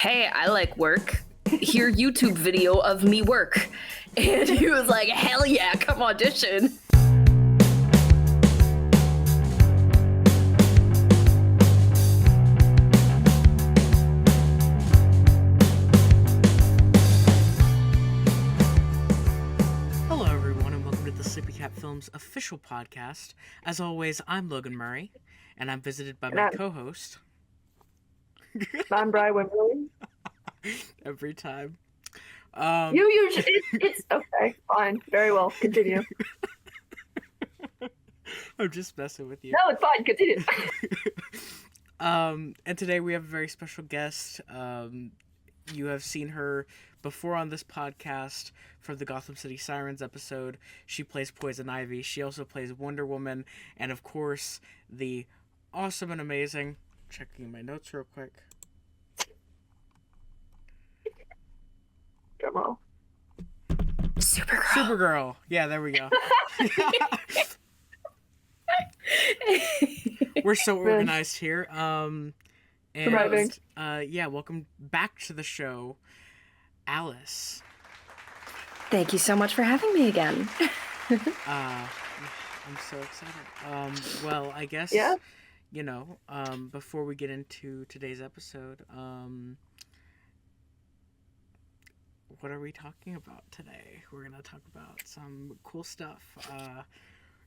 hey, I like work. Here, YouTube video of me work. And he was like, hell yeah, come audition. Hello, everyone, and welcome to the SleepyCatFilms Official Podcast. As always, I'm Logan Murray, and I'm visited by my co-host. I'm Wimberly. Every time. You usually it's okay, fine, very well. Continue. I'm just messing with you. No, it's fine. Continue. And today we have a very special guest. You have seen her before on this podcast for the Gotham City Sirens episode. She plays Poison Ivy. She also plays Wonder Woman, and of course, the awesome and amazing. Checking my notes real quick. Drum roll. Supergirl. Yeah, there we go. We're so organized here. And yeah, welcome back to the show, Alice. Thank you so much for having me again. I'm so excited. Well, I guess, you know, before we get into today's episode, what are we talking about today? We're going to talk about some cool stuff.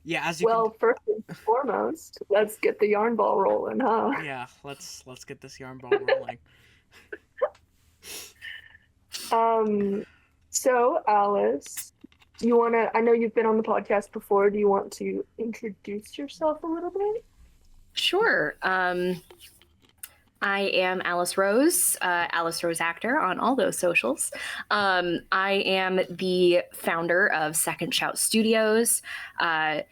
Yeah, as you first and foremost, let's get the yarn ball rolling, huh? Yeah, let's get this yarn ball rolling. So Alice, you want to, I know you've been on the podcast before. Do you want to introduce yourself a little bit? Sure. I am Alice Rose actor on all those socials. I am the founder of Second Shout Studios. As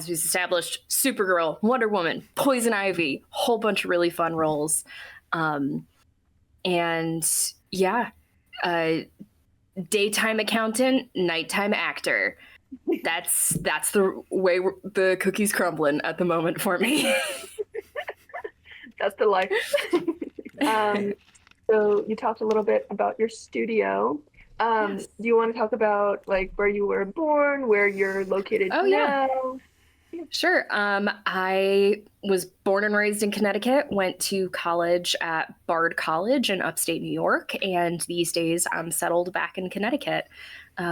we've established, Supergirl, Wonder Woman, Poison Ivy, whole bunch of really fun roles. And yeah, daytime accountant, nighttime actor. That's the way the cookie's crumbling at the moment for me. That's the life. So you talked a little bit about your studio. Yes. Do you want to talk about like where you were born, where you're located now? Yeah. Sure. I was born and raised in Connecticut, went to college at Bard College in upstate New York, and these days I'm settled back in Connecticut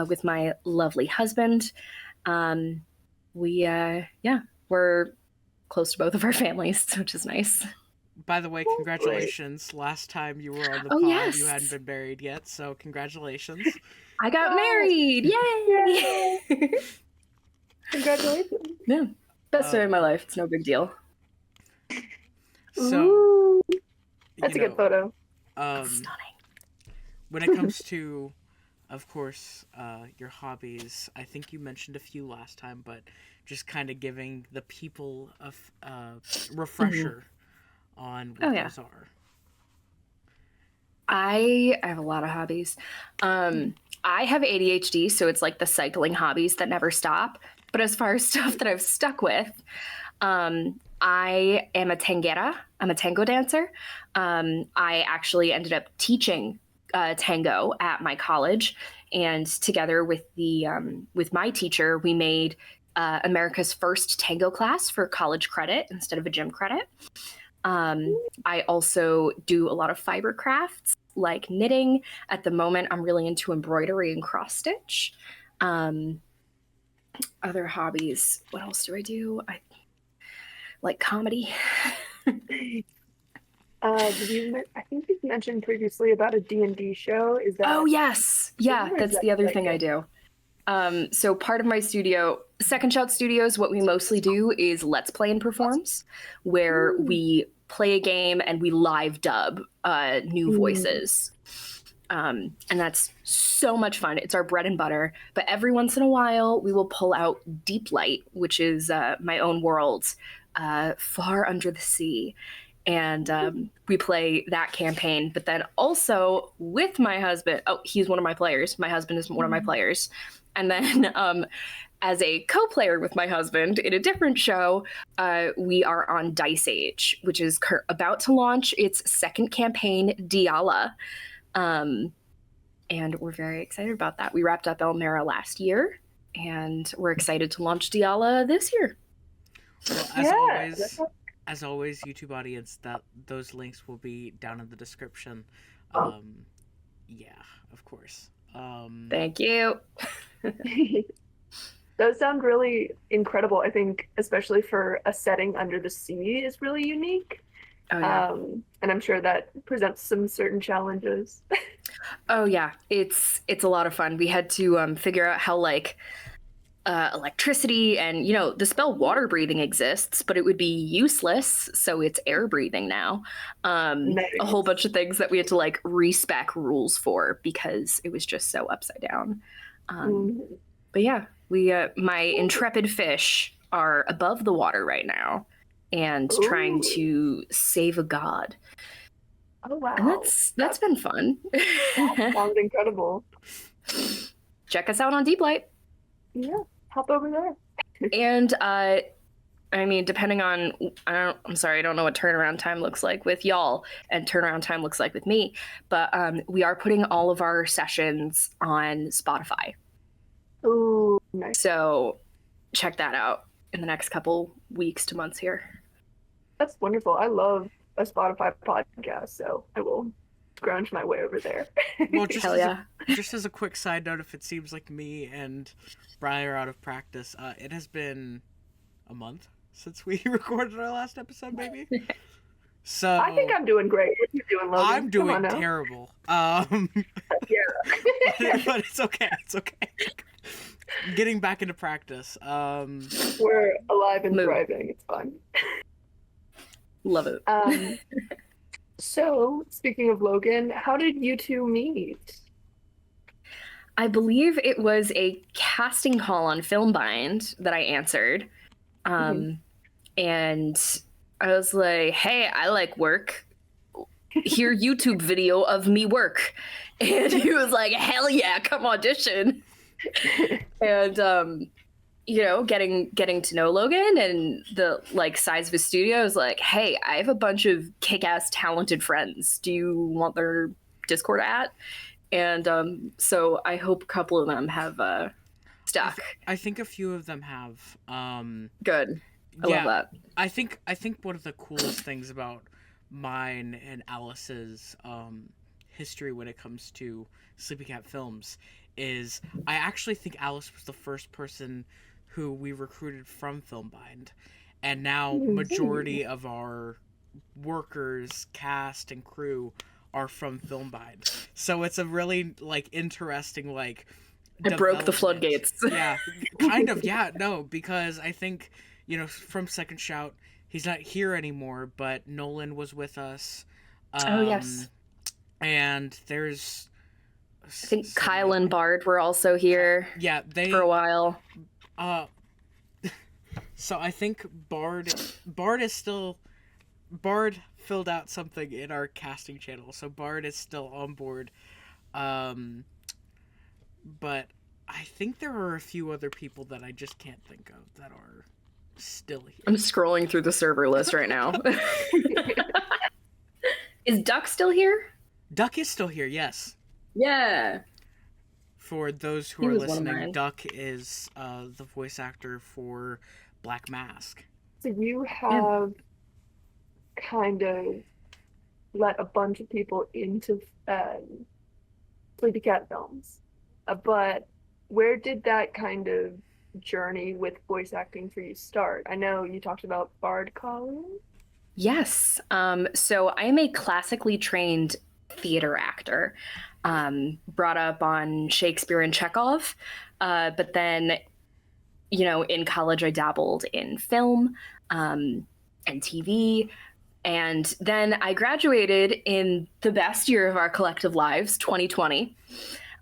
with my lovely husband. We're close to both of our families, which is nice. By the way, congratulations. Last time you were on the pod, yes. You hadn't been married yet, so congratulations. I got married! Yay! Congratulations. Yeah. Best day of my life. It's no big deal. So, that's a good photo. Stunning. When it comes to, of course, your hobbies, I think you mentioned a few last time, but just kind of giving the people a refresher on what those are. I have a lot of hobbies. I have ADHD, so it's like the cycling hobbies that never stop. But as far as stuff that I've stuck with, I am a tanguera. I'm a tango dancer. I actually ended up teaching tango at my college, and together with my teacher, we made America's first tango class for college credit instead of a gym credit. I also do a lot of fiber crafts like knitting. At the moment, I'm really into embroidery and cross stitch. Other hobbies. What else do I do? I like comedy. I think you mentioned previously about a D&D show. Is that? Oh, yes. Yeah, that's the other thing I do. So part of my studio, Second Shout Studios, what we mostly do is let's play and performs, where we play a game and we live dub new voices. And that's so much fun. It's our bread and butter. But every once in a while, we will pull out Deep Light, which is my own world, far under the sea. and we play that campaign. But then also with my husband, he's one of my players. My husband is one of my players. And then as a co-player with my husband in a different show, we are on Dice Age, which is about to launch its second campaign, Diala. And we're very excited about that. We wrapped up Elmera last year, and we're excited to launch Diala this year. Well, as always, YouTube audience, those links will be down in the description. Yeah, of course. Thank you. Those sound really incredible. I think, especially for a setting under the sea, is really unique. Oh, yeah. And I'm sure that presents some certain challenges. Oh yeah, it's a lot of fun. We had to figure out how electricity and the spell water breathing exists, but it would be useless, so it's air breathing now. Nice. A whole bunch of things that we had to respec rules for because it was just so upside down. But yeah, we my intrepid fish are above the water right now and trying to save a god. Oh wow, and that's been fun. That sounds incredible. Check us out on Deep Light. Yeah, hop over there. And depending on, I'm sorry, I don't know what turnaround time looks like with y'all and turnaround time looks like with me, but we are putting all of our sessions on Spotify. Ooh, nice. So check that out in the next couple weeks to months here. That's wonderful. I love a Spotify podcast, so I will scrounge my way over there. Well, just as a quick side note, if it seems like me and Brian are out of practice, it has been a month since we recorded our last episode, maybe. So I think I'm doing great. What are you doing, Logan? I'm doing terrible. Yeah. But it's okay. It's okay. Getting back into practice. We're alive and thriving. It's fun. Love it. So, speaking of Logan, how did you two meet? I believe it was a casting call on Filmbind that I answered. And I was like, hey, I like work. Here, YouTube video of me work. And he was like, hell yeah, come audition. And, getting to know Logan and the size of his studio is like, hey, I have a bunch of kick-ass talented friends. Do you want their Discord at? And so I hope a couple of them have stuck. I think a few of them have. Good. I love that. I think one of the coolest things about mine and Alice's history when it comes to SleepyCat Films is I actually think Alice was the first person who we recruited from Filmbind, and now majority of our workers, cast, and crew are from Filmbind. So it's a really interesting I broke the floodgates. Yeah, kind of. Yeah, no, because I think from Second Shout, he's not here anymore, but Nolan was with us. Oh yes. And there's I think Kyle and Bard were also here. Yeah, for a while. So I think Bard filled out something in our casting channel, so Bard is still on board. But I think there are a few other people that I just can't think of that are still here. I'm scrolling through the server list right now. Is Duck still here? Duck is still here, yes. Yeah. For those who are listening, Duck is the voice actor for Black Mask. So you have kind of let a bunch of people into SleepyCat Films. But where did that kind of journey with voice acting for you start? I know you talked about Bard calling. Yes. So I am a classically trained theater actor, brought up on Shakespeare and Chekhov. But then, in college, I dabbled in film and TV. And then I graduated in the best year of our collective lives, 2020.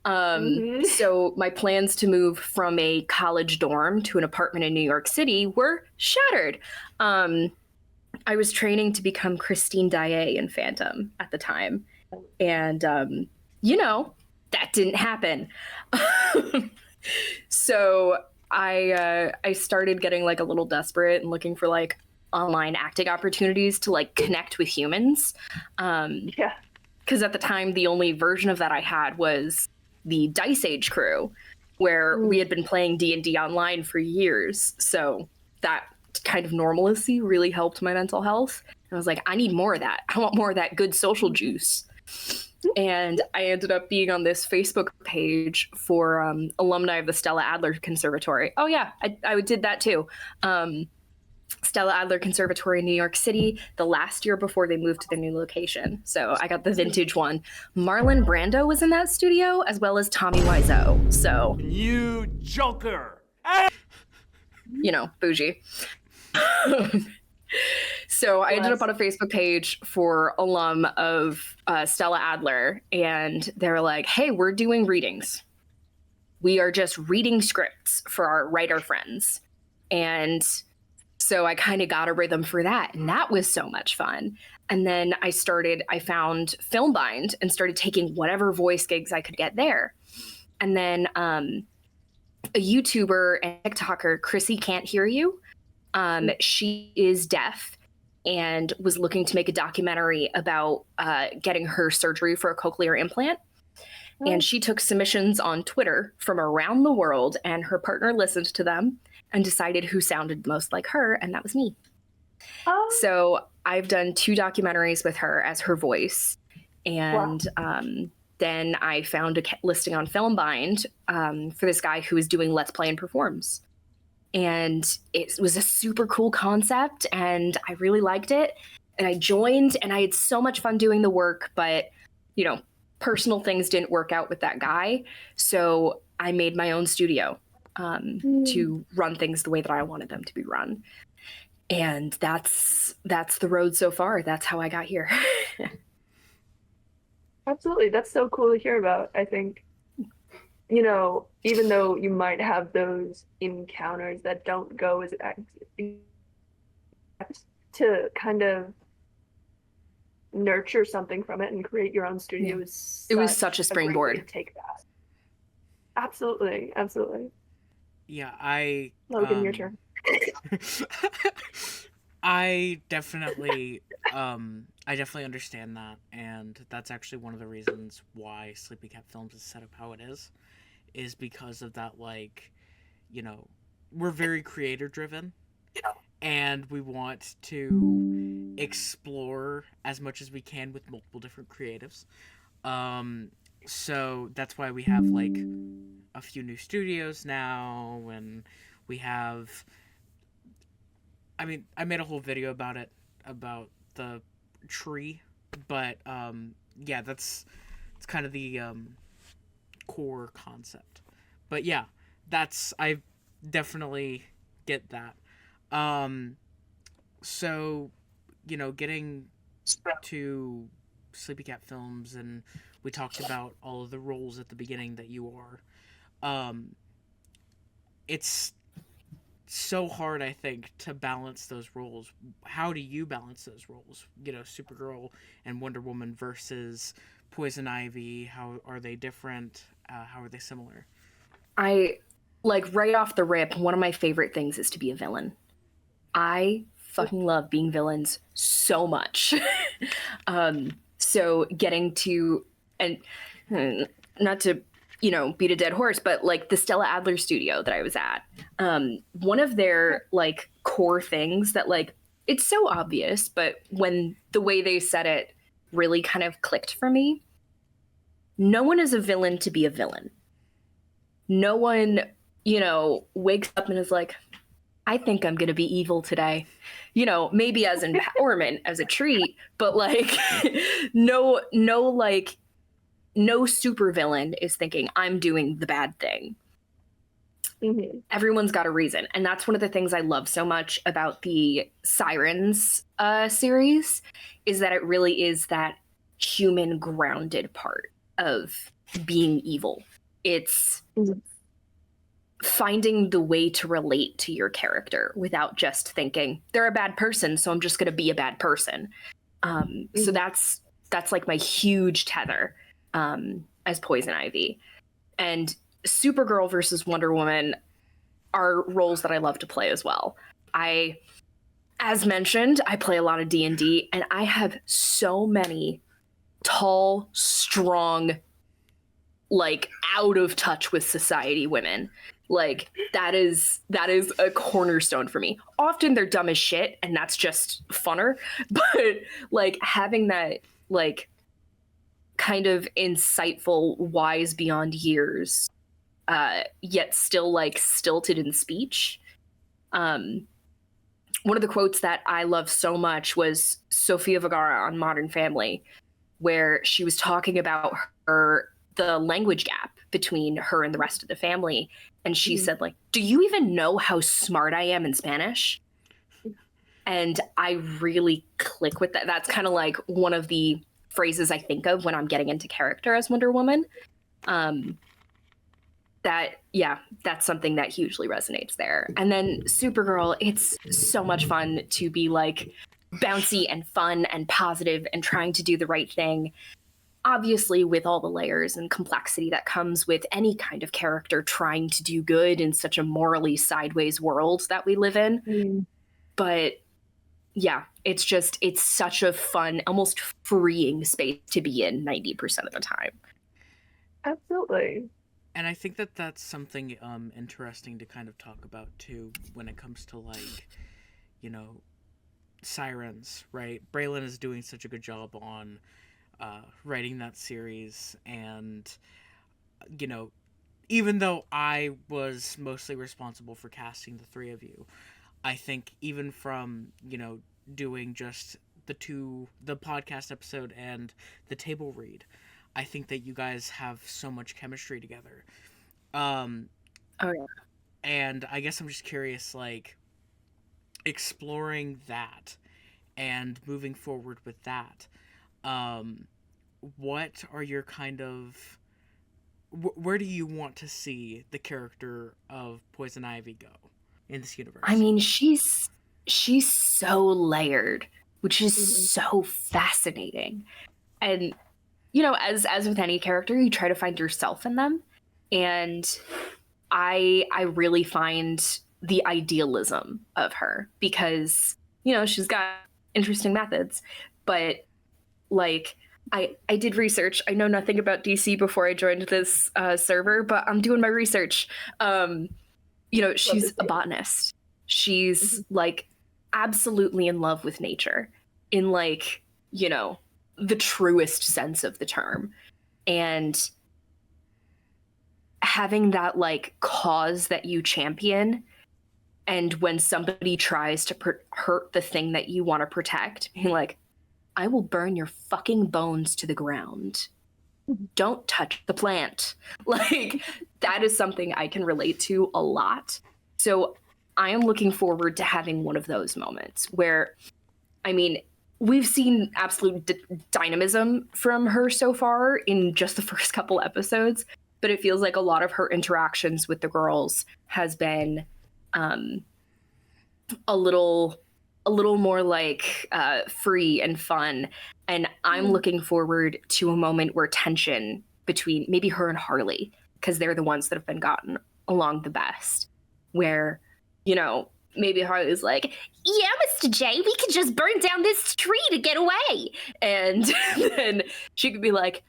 So my plans to move from a college dorm to an apartment in New York City were shattered. I was training to become Christine Daae in Fandom at the time. And, that didn't happen. So I started getting like a little desperate and looking for like online acting opportunities to like connect with humans. Yeah. Because at the time, the only version of that I had was the Dice Age crew, where we had been playing D&D online for years. So that kind of normalcy really helped my mental health. And I was like, I need more of that. I want more of that good social juice. And I ended up being on this Facebook page for alumni of the Stella Adler Conservatory. Oh, yeah, I did that too. Stella Adler Conservatory in New York City, the last year before they moved to their new location. So I got the vintage one. Marlon Brando was in that studio, as well as Tommy Wiseau. So, You joker! Bougie. So I ended up on a Facebook page for alum of Stella Adler, and they were like, hey, we're doing readings. We are just reading scripts for our writer friends. And so I kind of got a rhythm for that, and that was so much fun. And then I found Filmbind and started taking whatever voice gigs I could get there. And then a YouTuber and TikToker, Chrissy Can't Hear You, she is deaf and was looking to make a documentary about getting her surgery for a cochlear implant. And she took submissions on Twitter from around the world, and her partner listened to them and decided who sounded most like her, and that was me. Oh. So I've done 2 documentaries with her as her voice. And then I found a listing on Filmbind for this guy who was doing Let's Play and Performs. And it was a super cool concept, and I really liked it. And I joined, and I had so much fun doing the work, but, personal things didn't work out with that guy. So I made my own studio to run things the way that I wanted them to be run. And that's the road so far. That's how I got here. Absolutely. That's so cool to hear about. I think, even though you might have those encounters that don't go as to kind of nurture something from it and create your own studio it was such a springboard. great way to take that. Absolutely. Yeah, Logan, your turn. I definitely understand that, and that's actually one of the reasons why SleepyCat Films is set up how it is because of that, we're very creator driven, and we want to explore as much as we can with multiple different creatives. So that's why we have a few new studios now, and we have, I made a whole video about it, about the tree, but it's kind of the core concept. But yeah, I definitely get that. So, getting to SleepyCat Films, and we talked about all of the roles at the beginning that you are. It's so hard, I think, to balance those roles. How do you balance those roles? Supergirl and Wonder Woman versus Poison Ivy. How are they different? How are they similar? I right off the rip, one of my favorite things is to be a villain. I fucking love being villains so much. So getting to, and not to, beat a dead horse, but the Stella Adler studio that I was at, one of their core things that it's so obvious, but when the way they said it really kind of clicked for me, no one is a villain to be a villain. No one, wakes up and is like, I think I'm going to be evil today. Maybe as empowerment, as a treat, but no supervillain is thinking I'm doing the bad thing. Mm-hmm. Everyone's got a reason. And that's one of the things I love so much about the Sirens series, is that it really is that human grounded part of being evil. It's finding the way to relate to your character without just thinking they're a bad person, so I'm just going to be a bad person. So that's like my huge tether as Poison Ivy. And Supergirl versus Wonder Woman are roles that I love to play as well. As mentioned, I play a lot of D&D, and I have so many tall, strong, like out of touch with society women. Like that is a cornerstone for me. Often they're dumb as shit, and that's just funner. But like having that like kind of insightful, wise beyond years, yet still like stilted in speech. One of the quotes that I love so much was Sofia Vergara on Modern Family, where she was talking about the language gap between her and the rest of the family. And she said, like, do you even know how smart I am in Spanish? And I really click with that. That's kind of like one of the phrases I think of when I'm getting into character as Wonder Woman. That's something that hugely resonates there. And then Supergirl, it's so much fun to be like bouncy and fun and positive and trying to do the right thing. Obviously, with all the layers and complexity that comes with any kind of character trying to do good in such a morally sideways world that we live in. But yeah, it's such a fun, almost freeing space to be in 90% of the time. Absolutely. And I think that that's something interesting to kind of talk about too when it comes to like, you know, Sirens, right? Braylon is doing such a good job on writing that series, and you know, even though I was mostly responsible for casting the three of you, I think even from, you know, doing just the podcast episode and the table read, I think that you guys have so much chemistry together. Oh yeah. And I guess I'm just curious, like, exploring that and moving forward with that. What are your kind of... where do you want to see the character of Poison Ivy go in this universe? I mean, she's so layered, which is so fascinating. And you know, as with any character, you try to find yourself in them. And I really find the idealism of her because, you know, she's got interesting methods. But like I did research. I know nothing about DC before I joined this server, but I'm doing my research. You know, she's a botanist. She's like absolutely in love with nature in like, you know, the truest sense of the term. And having that like cause that you champion, and when somebody tries to hurt the thing that you want to protect, being like, I will burn your fucking bones to the ground. Don't touch the plant. Like, that is something I can relate to a lot. So I am looking forward to having one of those moments where, I mean, we've seen absolute dynamism from her so far in just the first couple episodes, but it feels like a lot of her interactions with the girls has been a little more like free and fun. And I'm looking forward to a moment where tension between maybe her and Harley, because they're the ones that have been gotten along the best, where, you know, maybe Harley's like, yeah, Mr. J, we could just burn down this tree to get away. And then she could be like,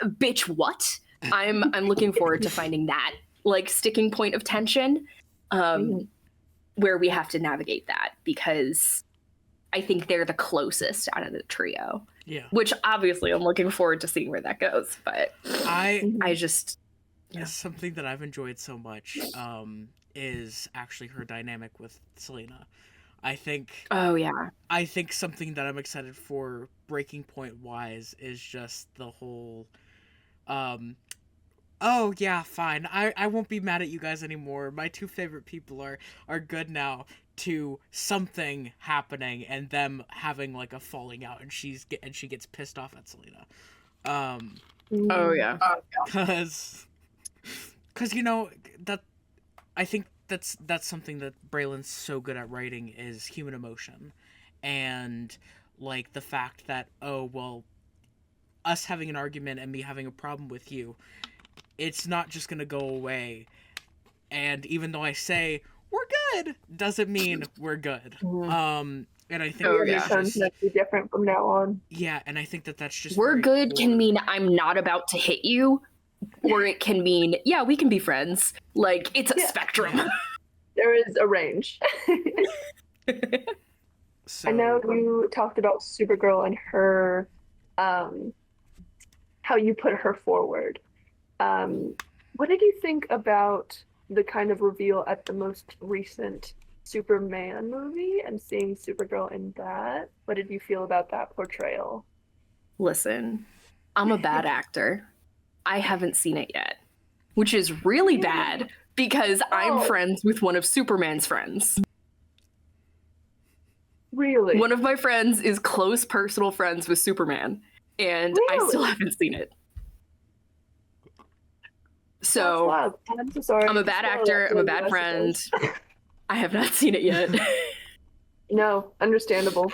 bitch, what? I'm looking forward to finding that like sticking point of tension where we have to navigate that, because I think they're the closest out of the trio. Yeah. Which obviously I'm looking forward to seeing where that goes. But I just... Yeah. Something that I've enjoyed so much is actually her dynamic with Selena. I think... Oh, yeah. I think something that I'm excited for breaking point wise is just the whole... oh, yeah, fine. I won't be mad at you guys anymore. My two favorite people are good now, to something happening and them having like a falling out, and she gets pissed off at Selena. Oh, yeah. Because you know, that I think that's something that Braylon's so good at writing is human emotion. And like the fact that, oh, well, us having an argument and me having a problem with you, it's not just going to go away. And even though I say we're good, doesn't mean we're good. And I think Your tone's gonna be different from now on. Yeah, and I think that that's just we're good cool. Can mean I'm not about to hit you, or it can mean, yeah, we can be friends. Like, it's a spectrum. There is a range. So, I know you talked about Supergirl and her, how you put her forward. What did you think about the kind of reveal at the most recent Superman movie and seeing Supergirl in that? What did you feel about that portrayal? Listen, I'm a bad actor. I haven't seen it yet, which is really bad because I'm friends with one of Superman's friends. Really? One of my friends is close personal friends with Superman, and I still haven't seen it. So I'm so sorry. I'm a bad actor. I'm a bad friend. I have not seen it yet. No, understandable.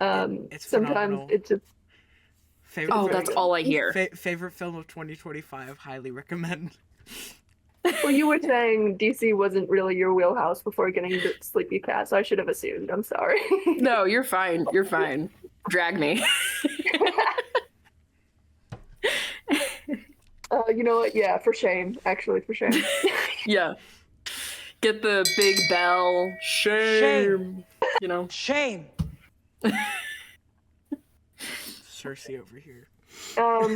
it's sometimes phenomenal. it's just that's all I hear. Favorite film of 2025, highly recommend. Well, you were saying DC wasn't really your wheelhouse before getting to SleepyCat, so I should have assumed. I'm sorry. No, you're fine. You're fine. Drag me. You know what? Yeah, for shame. Actually, for shame. Yeah. Get the big bell. Shame. You know? Shame. Cersei over here. All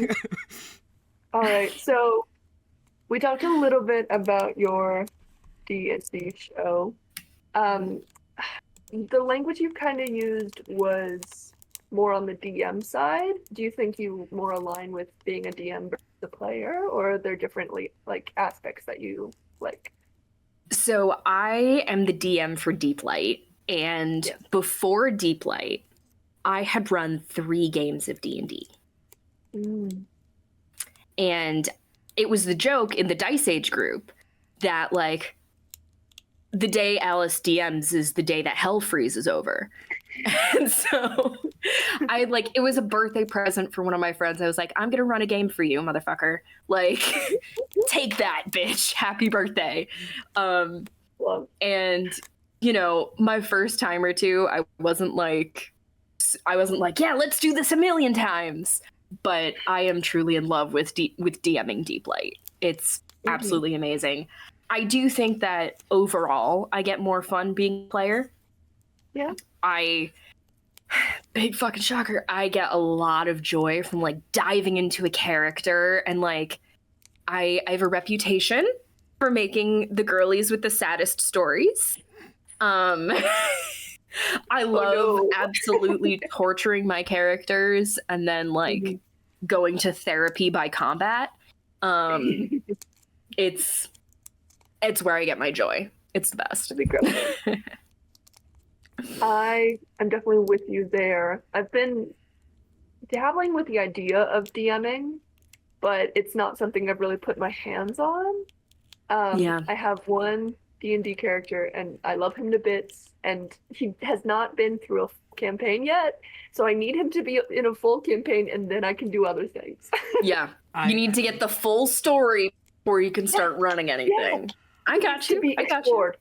right. So we talked a little bit about your D&D show. The language you kind of used was more on the DM side. Do you think you more align with being a DM versus a player, or are there different aspects that you like? So I am the DM for Deep Light, and before Deep Light, I had run 3 games of D&D. And it was the joke in the Dice Age group that, like, the day Alice DMs is the day that hell freezes over. And so it was a birthday present for one of my friends. I was like, I'm going to run a game for you, motherfucker. Like, take that, bitch. Happy birthday. And, you know, my first time or two, I wasn't like, yeah, let's do this a million times. But I am truly in love with DMing Deep Light. It's absolutely amazing. I do think that overall, I get more fun being a player. Yeah. Big fucking shocker, I get a lot of joy from like diving into a character, and like I have a reputation for making the girlies with the saddest stories. I love absolutely torturing my characters and then like going to therapy by combat. It's where I get my joy. It's the best. I am definitely with you there. I've been dabbling with the idea of DMing, but it's not something I've really put my hands on. I have one D&D character, and I love him to bits, and he has not been through a full campaign yet, so I need him to be in a full campaign, and then I can do other things. Yeah, you need to get the full story before you can start running anything. Yeah. I got you. I got you.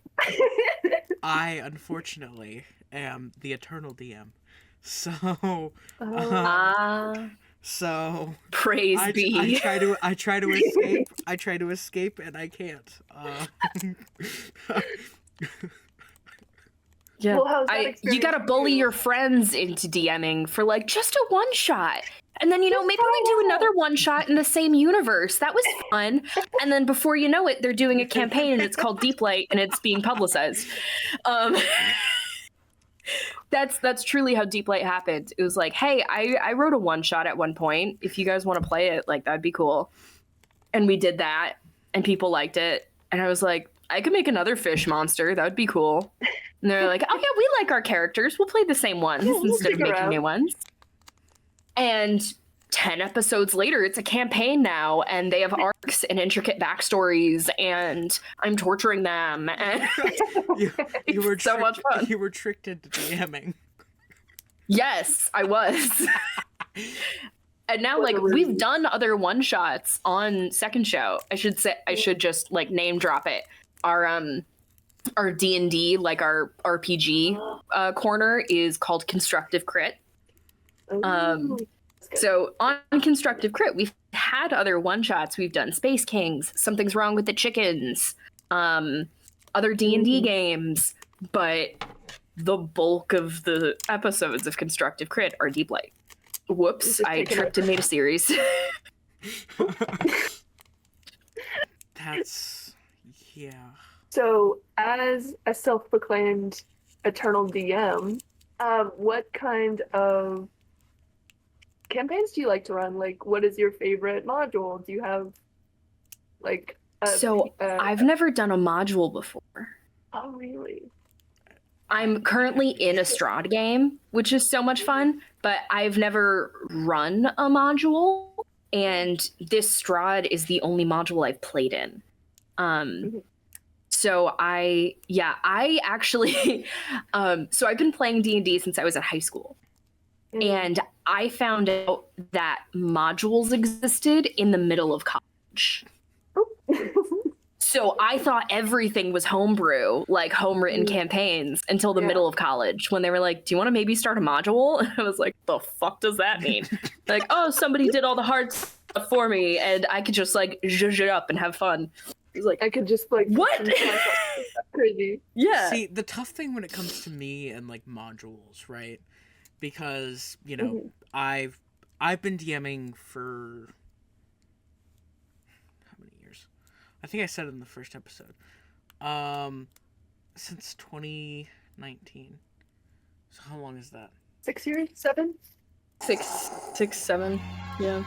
I, unfortunately, am the eternal DM. So, so praise be. I try to escape. I try to escape, and I can't. Yeah, well, you gotta bully your friends into DMing for like just a one shot. And then, you know, maybe we do another one shot in the same universe. That was fun. And then before you know it, they're doing a campaign and it's called Deep Light and it's being publicized. That's truly how Deep Light happened. It was like, hey, I wrote a one shot at one point. If you guys want to play it, like, that'd be cool. And we did that and people liked it. And I was like, I could make another fish monster. That would be cool. And they're like, oh yeah, we like our characters. We'll play the same ones instead of making new ones. And 10 episodes later, it's a campaign now, and they have arcs and intricate backstories, and I'm torturing them. And you were so much fun. You were tricked into DMing. Yes, I was. And now, like, we've done other one-shots on Second Show. I should just, like, name drop it. Our D&D, like our RPG corner is called Constructive Crit. So on Constructive Crit, we've had other one-shots. We've done Space Kings, Something's Wrong with the Chickens, other D&D games, but the bulk of the episodes of Constructive Crit are Deep Light. Whoops, I tripped and made a series. That's... yeah. So, as a self-proclaimed eternal DM, what kind of campaigns do you like to run? Like, what is your favorite module? Do you have, like... I've never done a module before. Oh, really? I'm currently in a Strahd game, which is so much fun, but I've never run a module, and this Strahd is the only module I've played in. So I actually, so I've been playing D&D since I was in high school. And I found out that modules existed in the middle of college. So I thought everything was homebrew, like home-written campaigns, until the middle of college, when they were like, do you want to maybe start a module? And I was like, the fuck does that mean? Like, oh, somebody did all the hard stuff for me, and I could just, like, zhuzh it up and have fun. I was like, I could just, like... What? That's crazy. Yeah. See, the tough thing when it comes to me and, like, modules, right? Because, you know, I've been DMing for... I think I said it in the first episode. Since 2019. So how long is that? 6 years? 7? 6, 7. Yeah.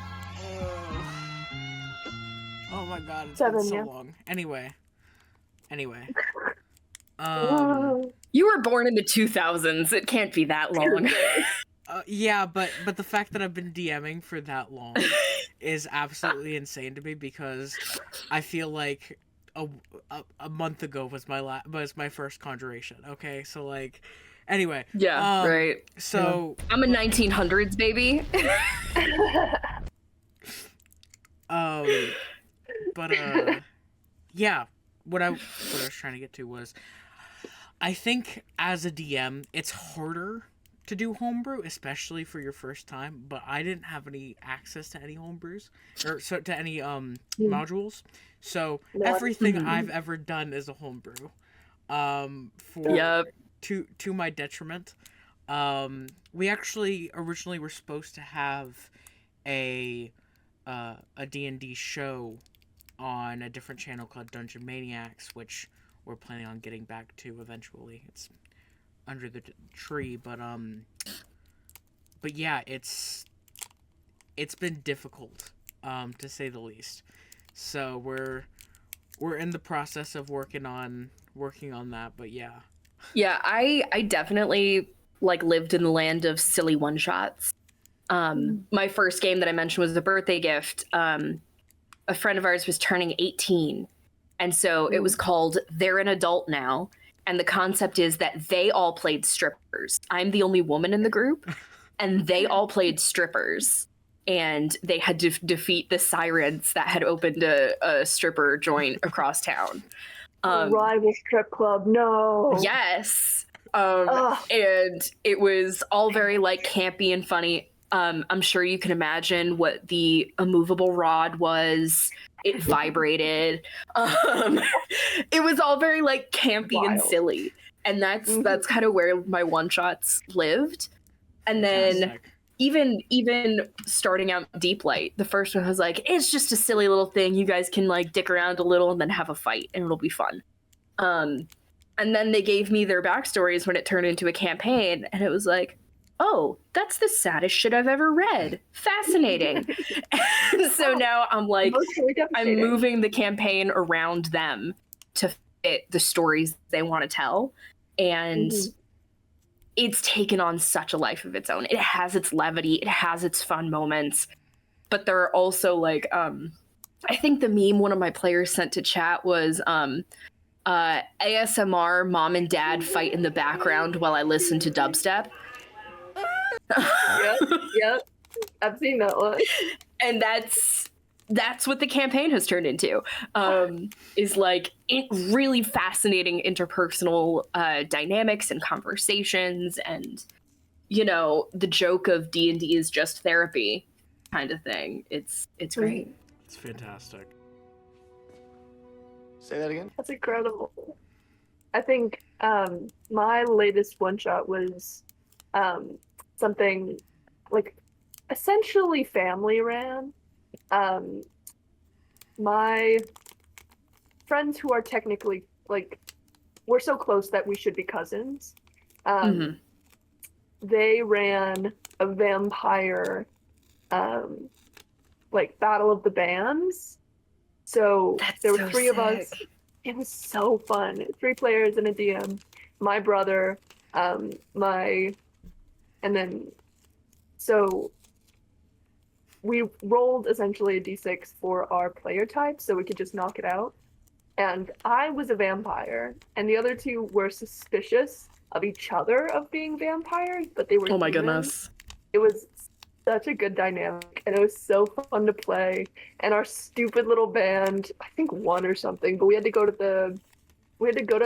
Oh my god, it's 7, been so long. Anyway. You were born in the 2000s. It can't be that long. Yeah, but the fact that I've been DMing for that long is absolutely insane to me, because I feel like a month ago was my first conjuration. Okay, so like, anyway. Yeah, right. So I'm a 1900s baby. Yeah. What I was trying to get to was, I think as a DM, it's harder to do homebrew, especially for your first time, but I didn't have any access to any homebrews, or to any modules, so everything I've ever done is a homebrew, to my detriment. We actually originally were supposed to have a D&D show on a different channel called Dungeon Maniacs, which we're planning on getting back to eventually. It's under the tree, but yeah, it's been difficult, to say the least. So we're in the process of working on that, but yeah. Yeah, I definitely like lived in the land of silly one shots. My first game that I mentioned was a birthday gift. A friend of ours was turning 18, and so it was called They're an Adult Now. And the concept is that they all played strippers. I'm the only woman in the group, and they all played strippers. And they had to defeat the sirens that had opened a stripper joint across town. Rival strip club, no. Yes. And it was all very like campy and funny. I'm sure you can imagine what the immovable rod was. It vibrated. It was all very like campy and silly, and that's kind of where my one shots lived. And then even starting out Deep Light, the first one was like, it's just a silly little thing. You guys can like dick around a little and then have a fight, and it'll be fun. And then they gave me their backstories when it turned into a campaign, and it was like, oh, that's the saddest shit I've ever read. Fascinating. And so now I'm like, I'm moving the campaign around them to fit the stories they want to tell. And it's taken on such a life of its own. It has its levity. It has its fun moments. but there are also like I think the meme one of my players sent to chat was ASMR mom and dad fight in the background while I listen to dubstep. Yep. I've seen that one. And that's what the campaign has turned into. Is like really fascinating interpersonal dynamics and conversations, and the joke of D&D is just therapy kind of thing. It's great. It's fantastic. Say that again? That's incredible. I think my latest one shot was something like essentially family ran. My friends who are technically like, we're so close that we should be cousins. They ran a vampire like Battle of the Bands. So there were three of us. It was so fun. 3 players and a DM. My brother, and then so we rolled essentially a d6 for our player type so we could just knock it out. And I was a vampire, and the other 2 were suspicious of each other of being vampires, but they were Oh my humans. goodness. It was such a good dynamic, and it was so fun to play. And our stupid little band, I think won or something, but we had to go to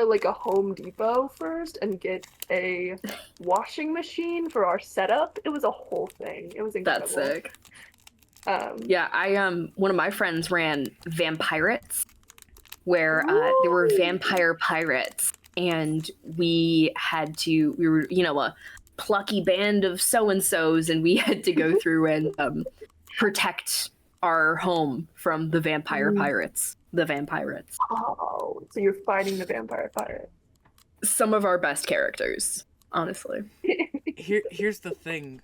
like a Home Depot first and get a washing machine for our setup. It was a whole thing. It was incredible. That's sick. I one of my friends ran Vampirates, where there were vampire pirates, and we were a plucky band of so-and-sos, and we had to go through and protect our home from the vampire pirates. The Vampirates. Oh, so you're fighting the vampire pirate. Some of our best characters, honestly. Here's the thing.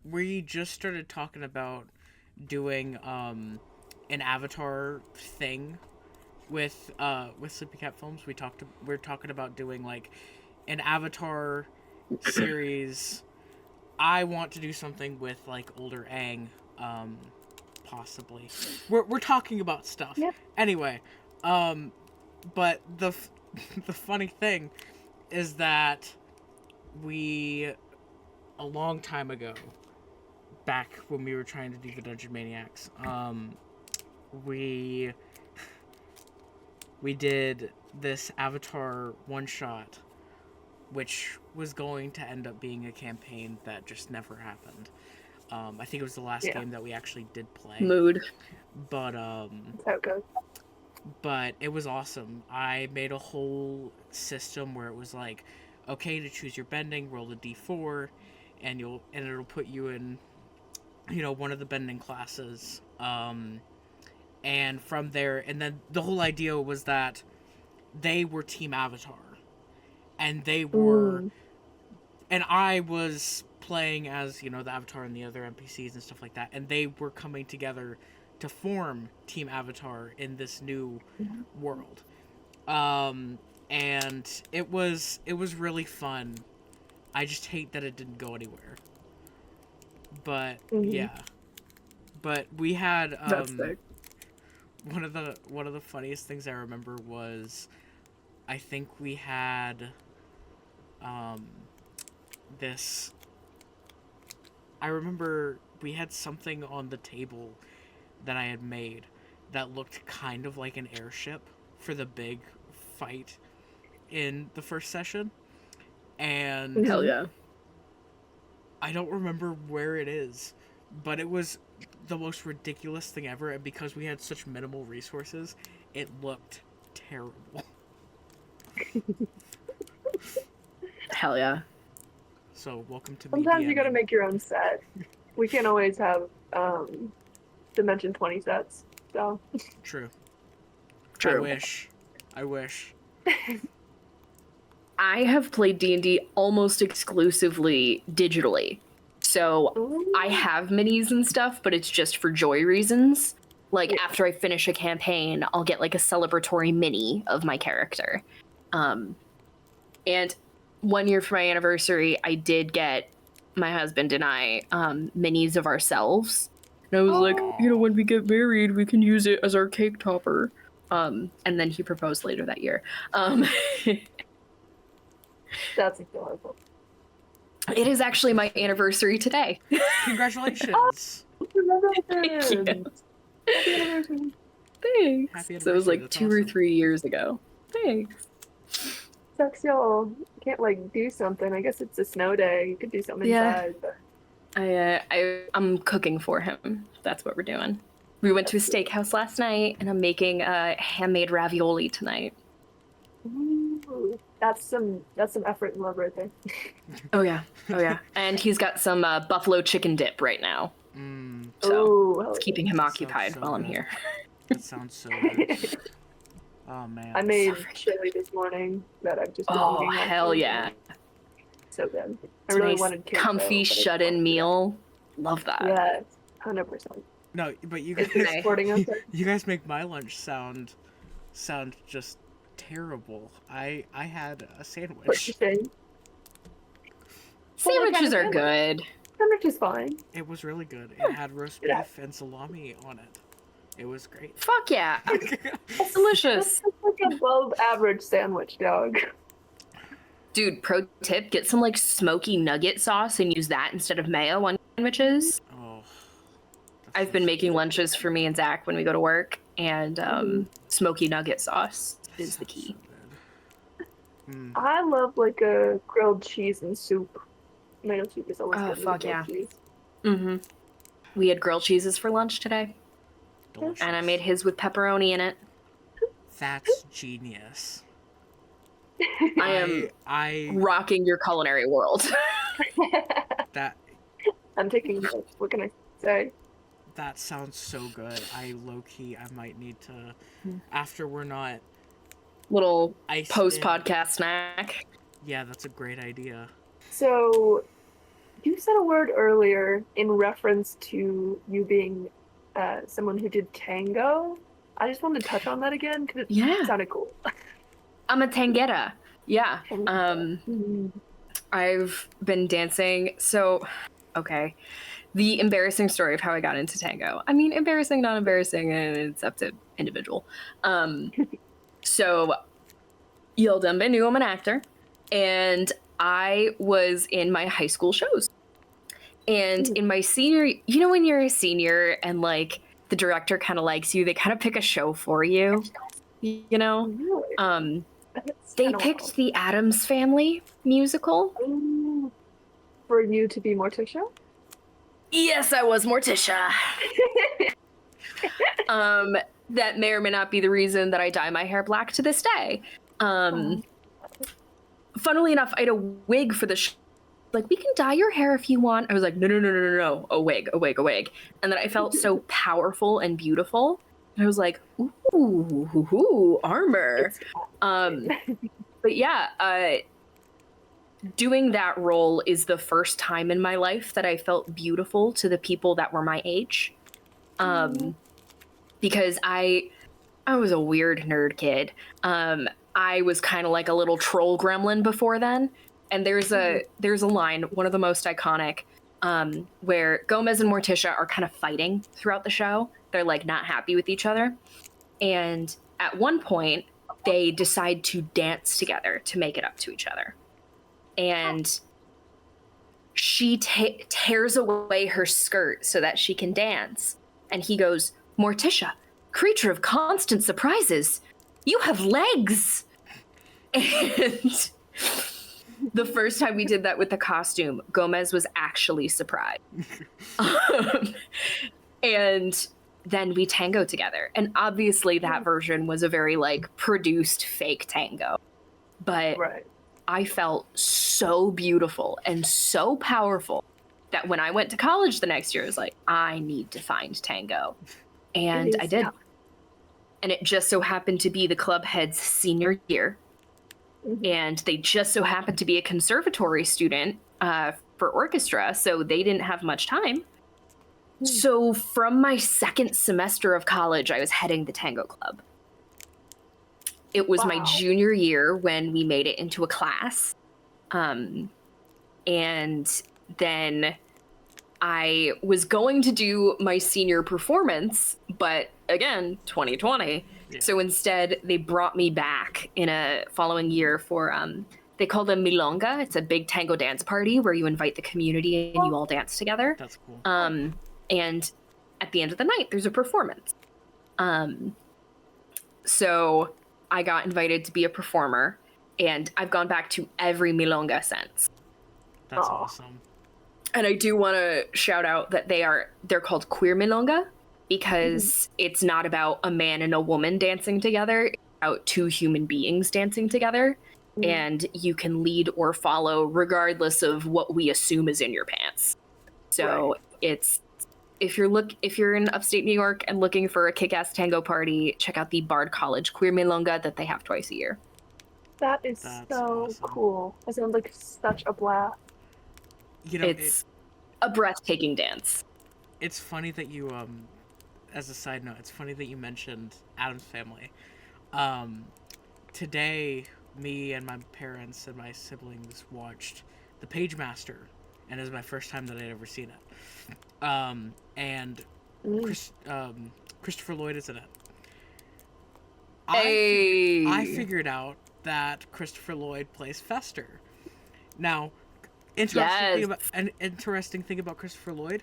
We just started talking about doing an avatar thing with SleepyCat Films. We're talking about doing like an avatar series. I want to do something with like older Aang, possibly. We're talking about stuff. Yep. Anyway, but the funny thing is that we, a long time ago, back when we were trying to do the Dungeon Maniacs, we did this Avatar one-shot, which was going to end up being a campaign that just never happened. I think it was the last game that we actually did play. Mood. But, That's how it goes. But it was awesome. I made a whole system where it was like, okay, to choose your bending, roll a d4, and it'll put you in, one of the bending classes. And from there, and then the whole idea was that they were Team Avatar. And they were, and I was playing as, the Avatar and the other NPCs and stuff like that. And they were coming together to form Team Avatar in this new world. And it was really fun. I just hate that it didn't go anywhere. But yeah. But we had one of the funniest things I remember was, I think we had this, I remember we had something on the table that I had made that looked kind of like an airship for the big fight in the first session. And hell yeah. I don't remember where it is, but it was the most ridiculous thing ever, and because we had such minimal resources, it looked terrible. Hell yeah. So, welcome to Sometimes you BDMing. gotta make your own set. We can't always have Dimension 20 sets, so. True. True. I wish. I have played D&D almost exclusively digitally. So I have minis and stuff, but it's just for joy reasons. Like, after I finish a campaign, I'll get like a celebratory mini of my character. And 1 year for my anniversary, I did get, my husband and I, minis of ourselves. And I was like, when we get married, we can use it as our cake topper. And then he proposed later that year. That's adorable. It is actually my anniversary today. Congratulations. Thank you. Thanks. So it was like 2 or 3 years ago. Thanks. Sucks, y'all can't like do something. I guess it's a snow day. You could do something inside. But... I'm cooking for him. That's what we're doing. We went to a steakhouse last night, and I'm making handmade ravioli tonight. Ooh, that's some effort and love right there. Oh yeah. And he's got some buffalo chicken dip right now. So it's keeping him occupied while I'm here. That sounds so good. Oh man. I made chili this morning that I've just been eating. Oh hell yeah. So good. I really wanted kids, comfy shut-in meal. Love that. Yes, 100%. No, but you guys, you guys make my lunch sound just terrible. I had a sandwich. What you say? Sandwiches are good. Sandwich is fine. It was really good. It had roast beef and salami on it. It was great. Fuck yeah. It's delicious. It's like above average sandwich, dog. Dude, pro tip, get some like smoky nugget sauce and use that instead of mayo on sandwiches. Oh. I've been making lunches for me and Zach when we go to work, and smoky nugget sauce is the key. So I love like a grilled cheese and soup. Tomato soup is always good. Fuck yeah. Cheese. We had grilled cheeses for lunch today. Delicious. And I made his with pepperoni in it. That's genius. I am rocking your culinary world. I'm taking notes. What can I say? That sounds so good. I might need to, after we're not little post-podcast snack. Yeah, that's a great idea. So, you said a word earlier in reference to you being someone who did tango. I just wanted to touch on that again because it sounded cool. I'm a tanguera. Yeah. I've been dancing. So, okay. The embarrassing story of how I got into tango. I mean, embarrassing, not embarrassing, and it's up to individual. So, Yildambe knew I'm an actor, and I was in my high school shows. And in my senior, when you're a senior and like the director kind of likes you, they kind of pick a show for you, They picked the Addams Family musical. For you to be Morticia? Yes, I was Morticia. That may or may not be the reason that I dye my hair black to this day. Funnily enough, I had a wig for the show. Like, we can dye your hair if you want. I was like, no, a wig. And then I felt so powerful and beautiful. And I was like, ooh, armor. But yeah, doing that role is the first time in my life that I felt beautiful to the people that were my age. Because I was a weird nerd kid. I was kind of like a little troll gremlin before then. And there's a line, one of the most iconic, where Gomez and Morticia are kind of fighting throughout the show. They're like not happy with each other. And at one point, they decide to dance together to make it up to each other. And she tears away her skirt so that she can dance. And he goes, Morticia, creature of constant surprises, you have legs. And the first time we did that with the costume, Gomez was actually surprised. And then we tango together. And obviously that version was a very like produced fake tango. But I felt so beautiful and so powerful that when I went to college the next year, I was like, I need to find tango. And I did. And it just so happened to be the club head's senior year. And they just so happened to be a conservatory student for orchestra, so they didn't have much time. So from my second semester of college, I was heading the tango club. It was my junior year when we made it into a class. And then I was going to do my senior performance, but again, 2020. Yeah. So instead, they brought me back in a following year for, they call them milonga. It's a big tango dance party where you invite the community and you all dance together. That's cool. And at the end of the night, there's a performance. So I got invited to be a performer, and I've gone back to every milonga since. That's awesome. And I do want to shout out that they're called queer milonga because it's not about a man and a woman dancing together. It's about two human beings dancing together. And you can lead or follow regardless of what we assume is in your pants. So it's if you're in upstate New York and looking for a kick-ass tango party, check out the Bard College queer milonga that they have twice a year. That's so awesome. Cool. That sounds like such a blast. It's a breathtaking dance. It's funny that you, as a side note, it's funny that you mentioned Addams Family. Today, me and my parents and my siblings watched The Pagemaster, and it was my first time that I'd ever seen it. And Christopher Lloyd is in it. I figured out that Christopher Lloyd plays Fester. Now, an interesting thing about Christopher Lloyd,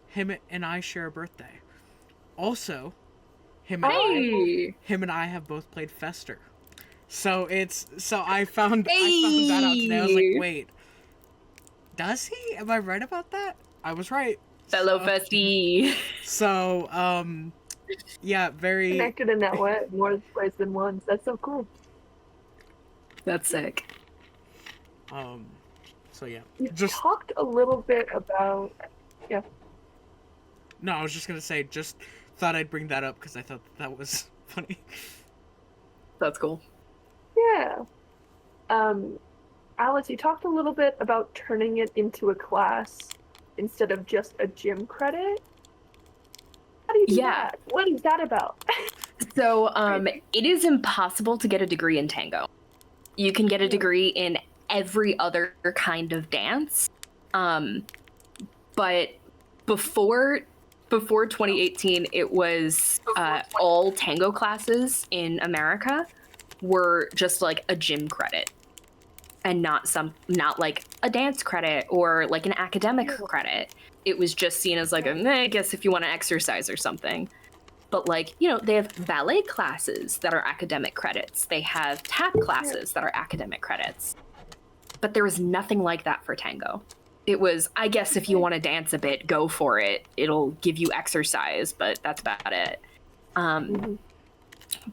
him and I share a birthday. Also, him and I have both played Fester. So I found that out today. I was like, wait, does he? Am I right about that? I was right. Fellow Festy. So, yeah, very connected in that way, more ways than once. That's so cool. That's sick. So yeah. You talked a little bit about, yeah. No, I was just gonna say, just thought I'd bring that up because I thought that was funny. That's cool. Yeah. Alice, you talked a little bit about turning it into a class instead of just a gym credit. How do you do that? What is that about? So, it is impossible to get a degree in tango. You can get a degree in every other kind of dance. But before 2018, it was all tango classes in America were just like a gym credit and not like a dance credit or like an academic credit. It was just seen as like I guess if you want to exercise or something. But like, they have ballet classes that are academic credits. They have tap classes that are academic credits. But there was nothing like that for tango. It was, I guess if you want to dance a bit, go for it. It'll give you exercise, but that's about it.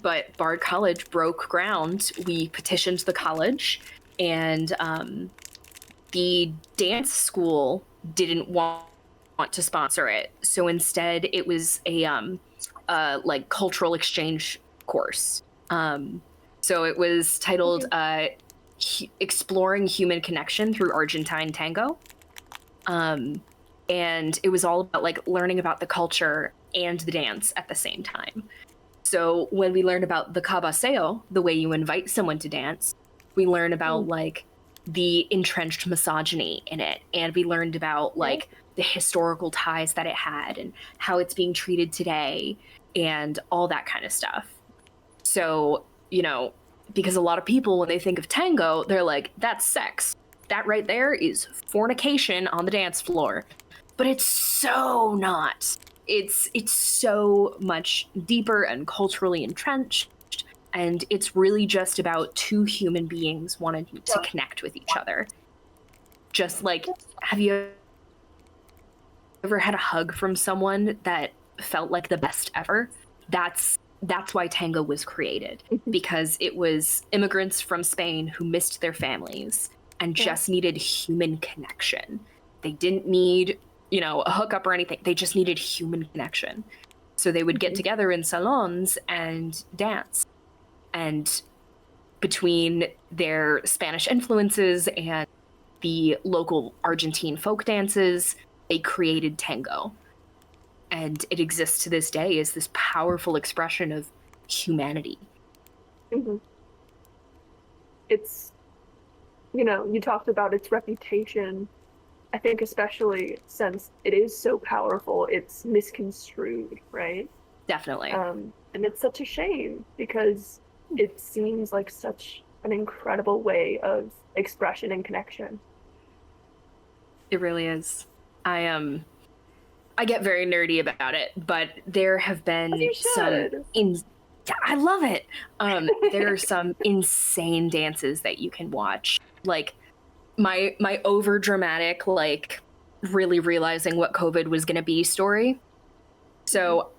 But Bard College broke ground. We petitioned the college, and the dance school didn't want to sponsor it. So instead, it was a like cultural exchange course. So it was titled Exploring Human Connection Through Argentine Tango. And it was all about like learning about the culture and the dance at the same time. So when we learned about the cabaseo, the way you invite someone to dance, we learned about like the entrenched misogyny in it. And we learned about like the historical ties that it had and how it's being treated today and all that kind of stuff. So, because a lot of people, when they think of tango, they're like, that's sex. That right there is fornication on the dance floor. But it's so not. It's so much deeper and culturally entrenched. And it's really just about two human beings wanting to connect with each other. Just like, have you ever had a hug from someone that felt like the best ever? That's why tango was created, because it was immigrants from Spain who missed their families and just needed human connection. They didn't need, a hookup or anything. They just needed human connection. So they would get together in salons and dance. And between their Spanish influences and the local Argentine folk dances, they created tango. And it exists to this day as this powerful expression of humanity. It's, you talked about its reputation I think especially since it is so powerful, it's misconstrued, right? Definitely. And it's such a shame because it seems like such an incredible way of expression and connection. It really is. I get very nerdy about it, but there have been I love it. There are some insane dances that you can watch. Like my over dramatic, like really realizing what COVID was going to be story. So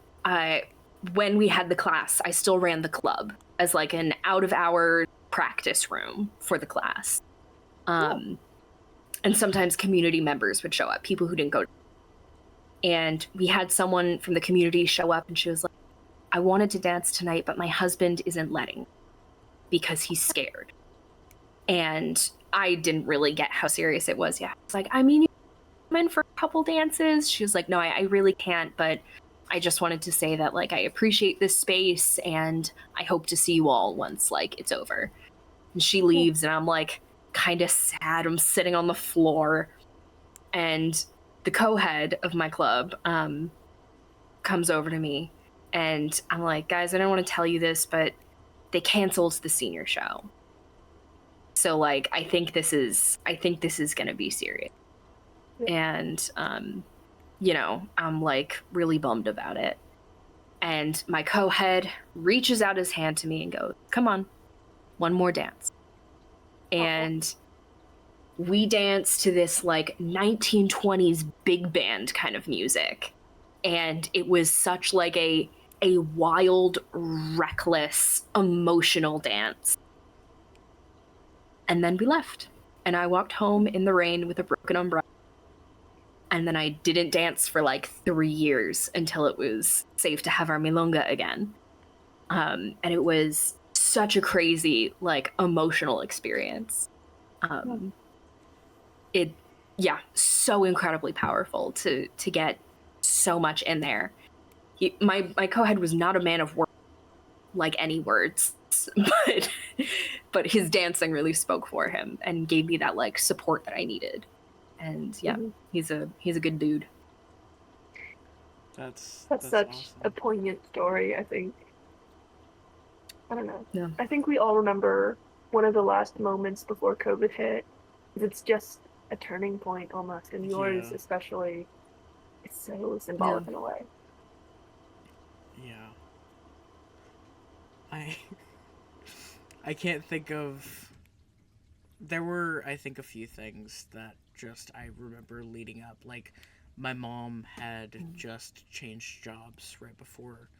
when we had the class, I still ran the club as like an out of hours practice room for the class. And sometimes community members would show up, people who didn't go. And we had someone from the community show up, and she was like, I wanted to dance tonight, but my husband isn't letting because he's scared. And I didn't really get how serious it was yet. I was like, I mean, you come in for a couple dances? She was like, no, I really can't, but I just wanted to say that, like, I appreciate this space, and I hope to see you all once, like, it's over. And she leaves, and I'm, like, kind of sad. I'm sitting on the floor, and the co-head of my club comes over to me, and I'm like, guys, I don't want to tell you this, but they canceled the senior show. So, like, I think this is going to be serious. And, you know, I'm, like, really bummed about it. And my co-head reaches out his hand to me and goes, come on, one more dance. And we dance to this, like, 1920s big band kind of music. And it was such, like, a wild, reckless, emotional dance. And then we left. And I walked home in the rain with a broken umbrella. And then I didn't dance for like 3 years until it was safe to have our milonga again. And it was such a crazy, like, emotional experience. So incredibly powerful to get so much in there. My co-head was not a man of words, like any words, but his dancing really spoke for him and gave me that, like, support that I needed. And he's a good dude. That's such awesome. a poignant story, I think. I don't know. Yeah. I think we all remember one of the last moments before COVID hit. It's just a turning point almost, and yours especially. It's so symbolic in a way. Yeah. I can't think of... There were, I think, a few things that just I remember leading up. Like, my mom had just changed jobs right before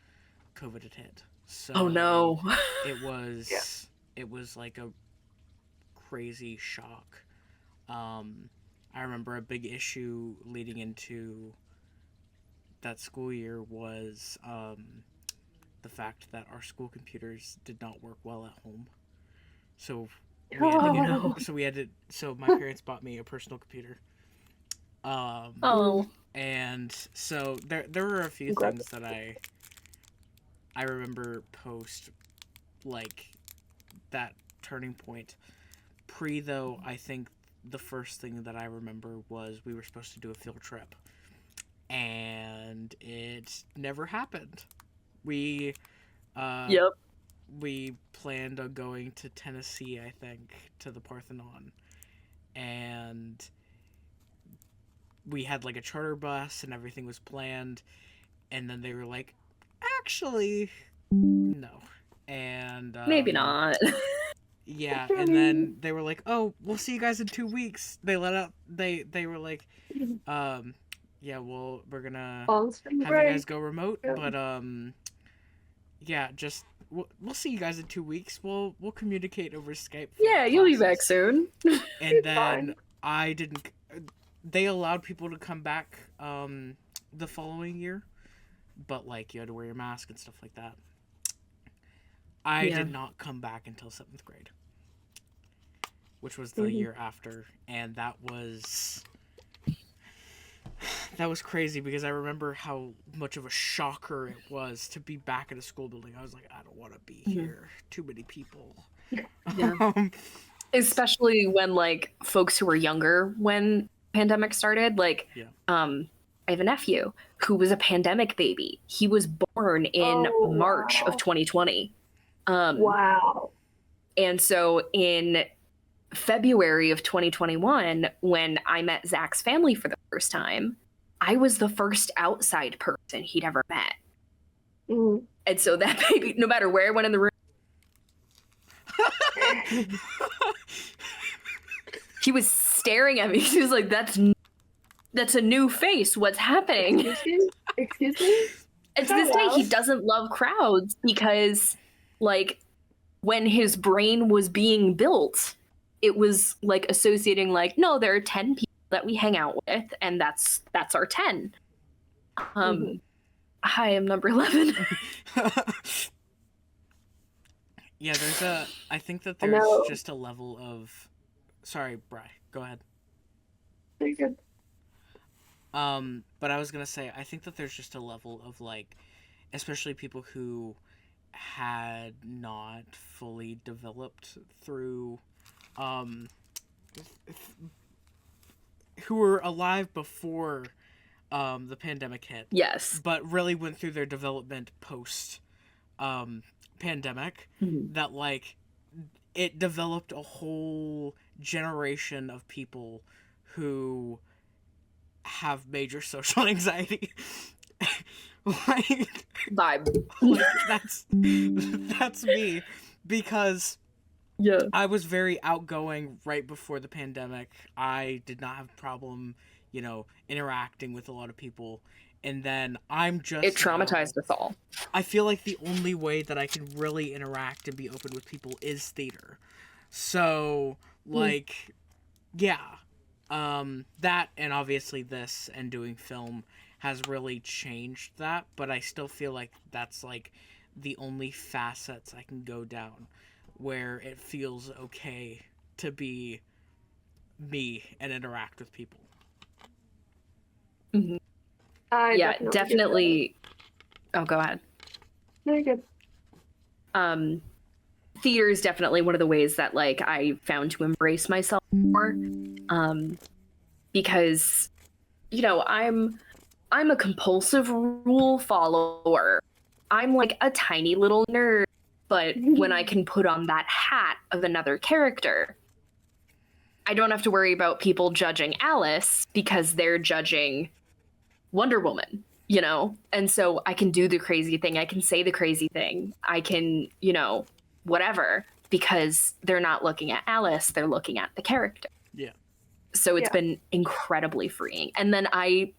COVID had hit. So oh no. it was like a crazy shock. I remember a big issue leading into that school year was the fact that our school computers did not work well at home. So so my parents bought me a personal computer. And so there were a few things that I remember post, like, that turning point. Though, I think the first thing that I remember was we were supposed to do a field trip, and it never happened. We planned on going to Tennessee, I think, to the Parthenon, and we had, like, a charter bus and everything was planned, and then they were like, actually, no. And maybe not. Yeah, and then they were like, oh, we'll see you guys in 2 weeks. They were like, yeah, well, we're gonna have you guys go remote, but yeah, just we'll see you guys in 2 weeks. We'll communicate over Skype. Yeah, you'll be back soon. And then I didn't. They allowed people to come back the following year, but, like, you had to wear your mask and stuff like that. I did not come back until 7th grade, which was the year after, and that was crazy because I remember how much of a shocker it was to be back in a school building. I was like, I don't want to be here. Too many people. Yeah. Especially when, like, folks who were younger when pandemic started. Like, I have a nephew who was a pandemic baby. He was born in March of 2020. Wow. And so in February of 2021, when I met Zach's family for the first time, I was the first outside person he'd ever met. Mm. And so that baby, no matter where I went in the room, he was staring at me. He was like, that's a new face. What's happening? Excuse me? And to this day, he doesn't love crowds because, like, when his brain was being built, it was, like, associating, like, no, there are 10 people that we hang out with, and that's our 10. Hi, I'm number 11. Yeah, I think that there's just a level of, sorry, Bri, go ahead. Very good. But I was gonna say, I think that there's just a level of, like, especially people who had not fully developed through, who were alive before, the pandemic hit. Yes. But really went through their development post, pandemic, that, like, it developed a whole generation of people who have major social anxiety. like that's me, because I was very outgoing right before the pandemic. I did not have a problem, interacting with a lot of people. And then it traumatized us all. I feel like the only way that I can really interact and be open with people is theater. So, like, that, and obviously this and doing film has really changed that, but I still feel like that's, like, the only facets I can go down where it feels okay to be me and interact with people. Mm-hmm. Definitely. Oh, go ahead. Very good. Theater is definitely one of the ways that, like, I found to embrace myself more, because, I'm a compulsive rule follower. I'm like a tiny little nerd, but when I can put on that hat of another character, I don't have to worry about people judging Alice because they're judging Wonder Woman, and so I can do the crazy thing. I can say the crazy thing. I can, whatever, because they're not looking at Alice. They're looking at the character. Yeah. So it's been incredibly freeing. And then I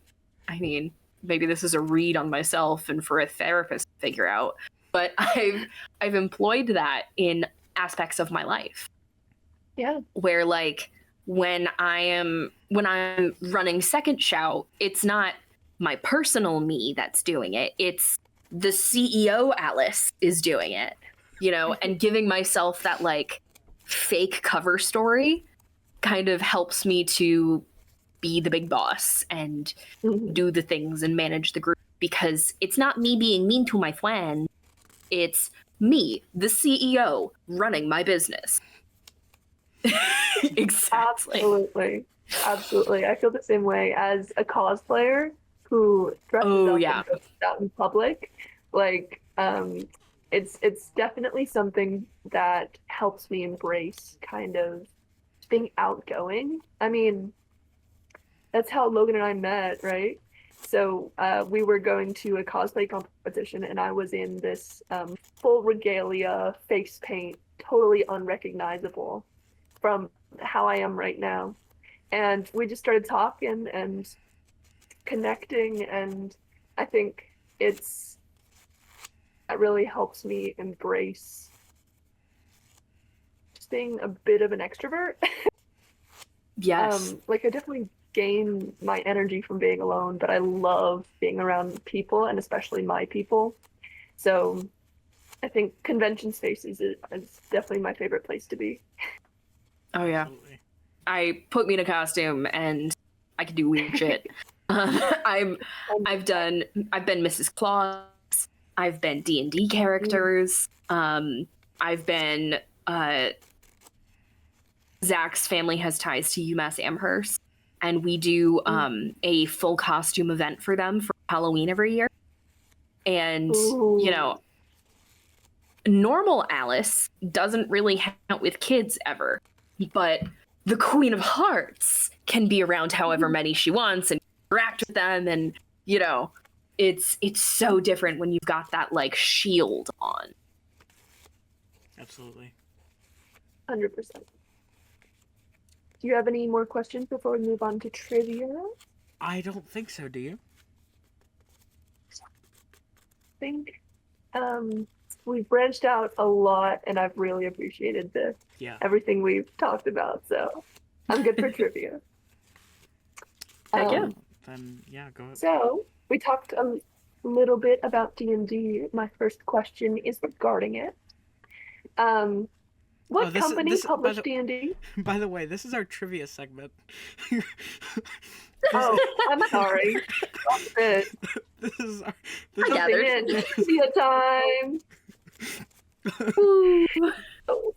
mean, maybe this is a read on myself and for a therapist to figure out, but I've employed that in aspects of my life. Yeah. Where, like, when I'm running Second Shout, it's not my personal me that's doing it. It's the CEO Alice is doing it, and giving myself that, like, fake cover story kind of helps me to be the big boss and do the things and manage the group, because it's not me being mean to my friend. It's me, the CEO, running my business. Exactly. Absolutely. I feel the same way as a cosplayer who dresses up and goes out in public. Like, it's definitely something that helps me embrace kind of being outgoing. I mean, that's how Logan and I met, right? So we were going to a cosplay competition, and I was in this full regalia, face paint, totally unrecognizable from how I am right now. And we just started talking and connecting, and I think that really helps me embrace just being a bit of an extrovert. Yes. Like, I definitely gain my energy from being alone, but I love being around people, and especially my people. So I think convention spaces is definitely my favorite place to be. Oh yeah. Absolutely. Put me in a costume and I can do weird shit. I've been Mrs. Claus. I've been D&D characters. I've been Zach's family has ties to UMass Amherst, and we do a full costume event for them for Halloween every year. And, you know, normal Alice doesn't really hang out with kids ever, but the Queen of Hearts can be around however many she wants and interact with them, and, you know, it's so different when you've got that, like, shield on. Absolutely. 100%. Do you have any more questions before we move on to trivia? I don't think so, do you? I think we've branched out a lot, and I've really appreciated everything we've talked about, so I'm good for trivia. Yeah. Then, yeah, go ahead. So, we talked a little bit about D&D. My first question is regarding it. What company published D&D? By the way, this is our trivia segment. Oh, I'm sorry. This is our... I gathered. Trivia time! So,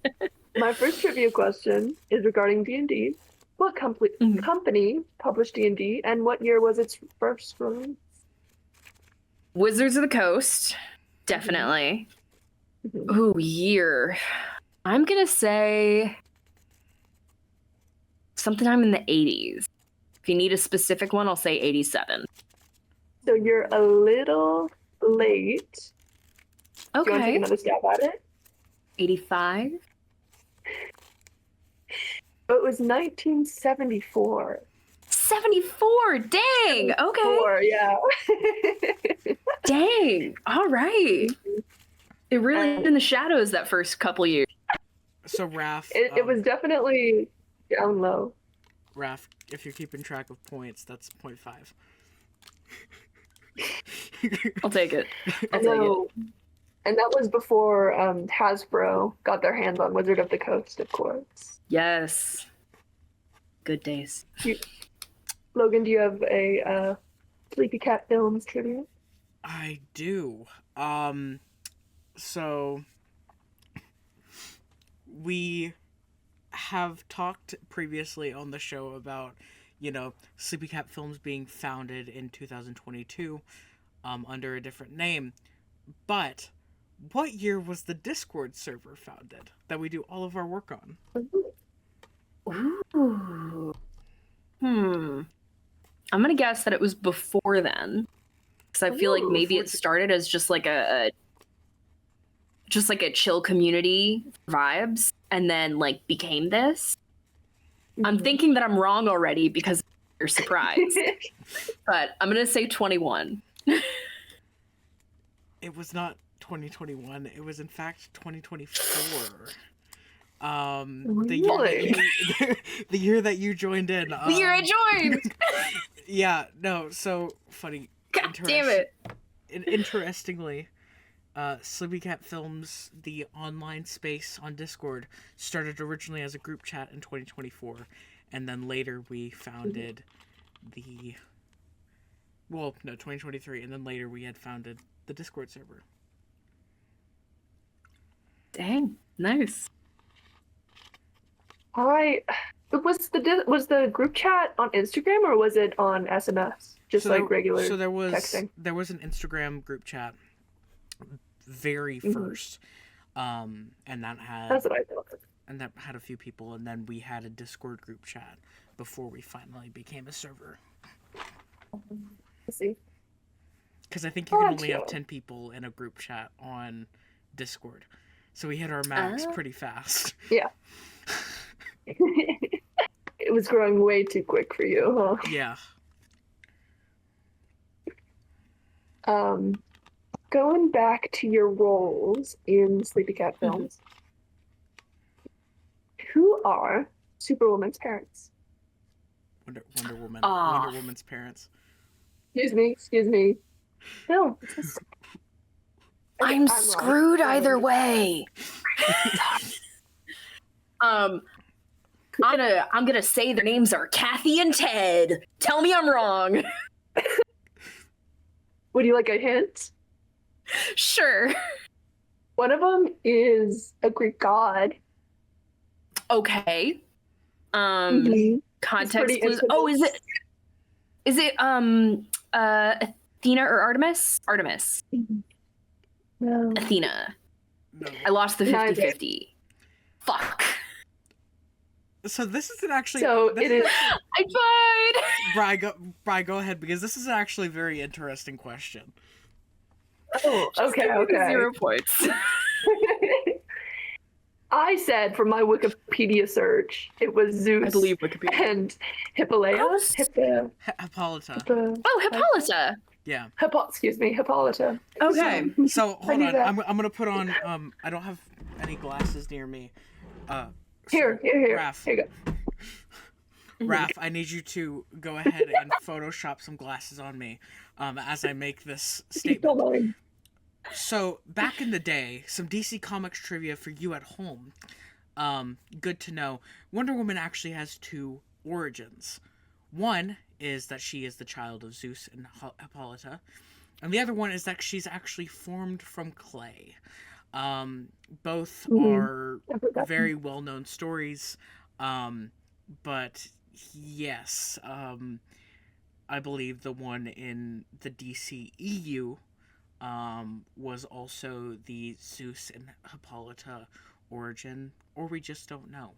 my first trivia question is regarding D&D. What company published D&D, and what year was its first release? Wizards of the Coast, definitely. Ooh, year. I'm gonna say sometime in the 80s. If you need a specific one, I'll say 87. So you're a little late. Okay. Do you want to take another stab at it? 85? It was 1974. 74! Dang! Okay. Yeah. Dang! All right. It really in the shadows that first couple years. So, Raph... It was definitely down low. Raph, if you're keeping track of points, that's 0.5. I'll take it. And that was before Hasbro got their hands on Wizard of the Coast, of course. Yes. Good days. Logan, do you have a Sleepycat Films trivia? I do. So we have talked previously on the show about, you know, Sleepycat Films being founded in 2022 under a different name. But what year was the Discord server founded that we do all of our work on? Ooh. I'm gonna guess that it was before then, because I feel like maybe it started as just like a chill community vibes, and then like became this. I'm thinking that I'm wrong already because you're surprised, but I'm gonna say 21. It was not 2021. It was in fact 2024. Really? The year that you joined in. The year I joined. Yeah. No. So funny. God damn it. Interestingly, Sleepycat Films, the online space on Discord, started originally as a group chat in 2024, and then later we founded 2023, and then later we had founded the Discord server. Dang, nice. Was the group chat on Instagram or was it on SMS? Just regular texting? There was an Instagram group chat very first, and that had... That's what I thought. And that had a few people, and then we had a Discord group chat before we finally became a server. I see. Because I think you can only have 10 people in a group chat on Discord. So we hit our max pretty fast. Yeah. It was growing way too quick for you, huh? Yeah. Going back to your roles in Sleepycat Films, who are Superwoman's parents? Wonder Woman. Wonder Woman's parents. Excuse me. No. I'm screwed either way. I'm gonna say their names are Kathy and Ted. Tell me I'm wrong. Would you like a hint? Sure. One of them is a Greek god. Okay. Context clues. Oh, is it Athena or Artemis? Artemis. No. Athena. No. I lost the 50-50. Fuck. So this isn't actually. So it is. I tried. Bri, go ahead, because this is actually a very interesting question. Oh, okay. 0 points. I said from my Wikipedia search, it was Zeus. I believe Wikipedia. And Hippolyta. Hippolyta. Oh, Hippolyta. Yeah. Hippolyta. Okay. So hold knew on. that. I'm gonna put on. I don't have any glasses near me. Here. Raph. Here you go. Raph, I need you to go ahead and Photoshop some glasses on me, as I make this statement. So, back in the day, some DC Comics trivia for you at home. Good to know. Wonder Woman actually has 2 origins. One is that she is the child of Zeus and Hippolyta, and the other one is that she's actually formed from clay. Both are very well-known stories, but yes, I believe the one in the DCEU was also the Zeus and Hippolyta origin, or we just don't know.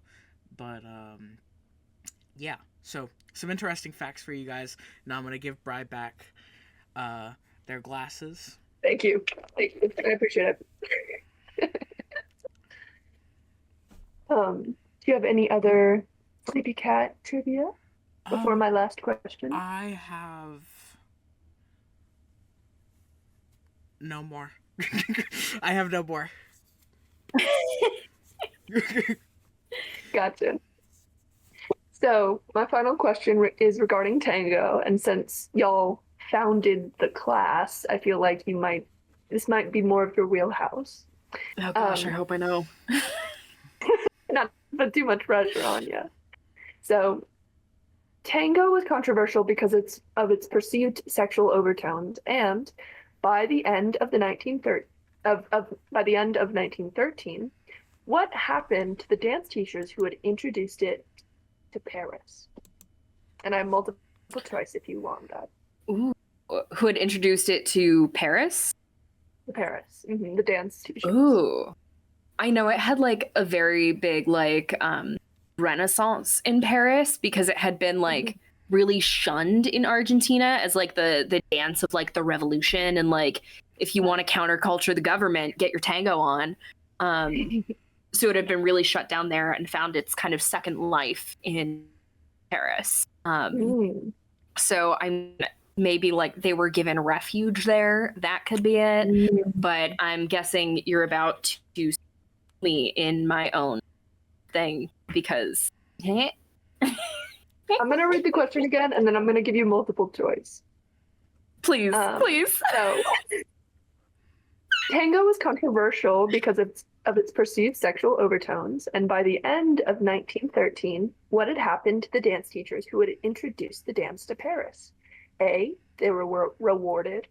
But yeah, so some interesting facts for you guys. Now I'm gonna give Bri back their glasses. Thank you. I appreciate it. Do you have any other Sleepy Cat trivia before my last question? I have no more. I have no more. Gotcha. So my final question is regarding Tango, and since y'all founded the class, I feel like this might be more of your wheelhouse. Oh gosh, I hope I know. Not put too much pressure on you. So, Tango was controversial because of its perceived sexual overtones, and by the end of 1913, what happened to the dance teachers who had introduced it to Paris? And I have multiple choice if you want that. Ooh. Who had introduced it to Paris? Paris, the dance teachers. Ooh. I know it had like a very big renaissance in Paris because it had been like really shunned in Argentina as like the dance of like the revolution, and like if you want to counterculture the government, get your tango on. So it had been really shut down there and found its kind of second life in Paris. So I'm maybe like they were given refuge there. That could be it. But I'm guessing you're about to me in my own thing because I'm gonna read the question again and then I'm gonna give you multiple choice. Please. So Tango was controversial because of its perceived sexual overtones, and by the end of 1913, what had happened to the dance teachers who had introduced the dance to Paris? A, they were rewarded.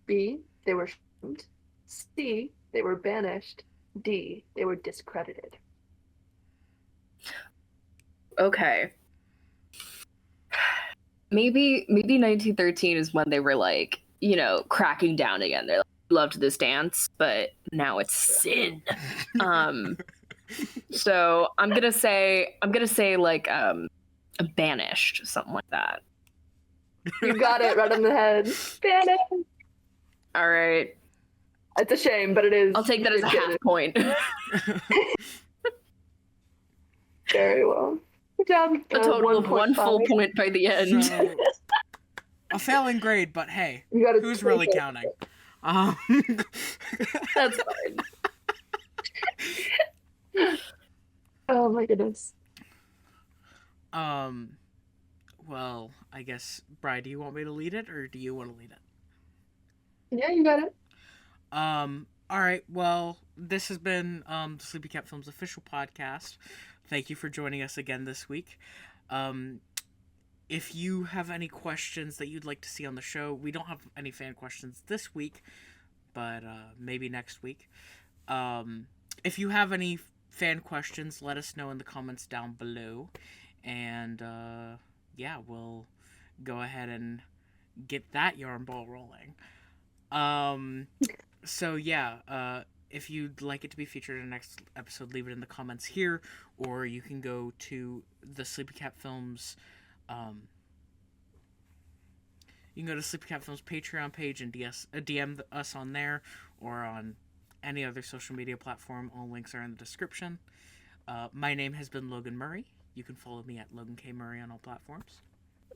B, they were shamed. C, they were banished. D, they were discredited. Okay. Maybe 1913 is when they were like, cracking down again. They're like, loved this dance, but now it's sin. So I'm gonna say like banished, something like that. You got it right on the head. Banished. All right. It's a shame, but it is. I'll take that as a half point. Very well. Good job. A total of 1 full point by the end. So, a failing grade, but hey, who's really counting? That's fine. Oh my goodness. Well, I guess, Bri, do you want me to lead it, or do you want to lead it? Yeah, you got it. Alright, well, this has been the Sleepycat Films Official Podcast. Thank you for joining us again this week. If you have any questions that you'd like to see on the show, we don't have any fan questions this week, but maybe next week. If you have any fan questions, let us know in the comments down below. And yeah, we'll go ahead and get that yarn ball rolling. So yeah, if you'd like it to be featured in the next episode, leave it in the comments here, or you can go to the SleepyCat Films. You can go to SleepyCat Films Patreon page and DM us on there, or on any other social media platform. All links are in the description. My name has been Logan Murray. You can follow me at Logan K. Murray on all platforms.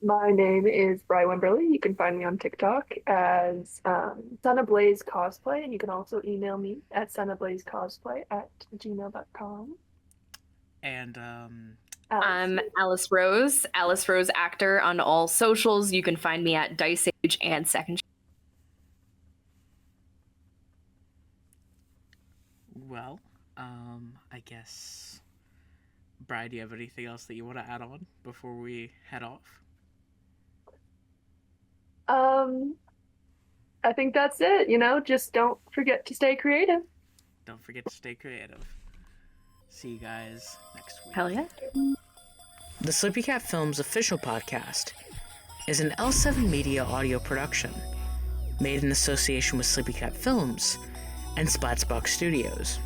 My name is Wimberly. You can find me on TikTok as Sunablaze Cosplay, and you can also email me at sunablazeCosplay@gmail.com. And I'm Alice Rose actor on all socials. You can find me at Dice Age and Second. well, I guess, Bri, do you have anything else that you want to add on before we head off? I think that's it. Just don't forget to stay creative. Don't forget to stay creative. See you guys next week. Hell yeah. The SleepyCat Films Official Podcast is an L7 Media audio production made in association with SleepyCat Films and Splatsbox Studios.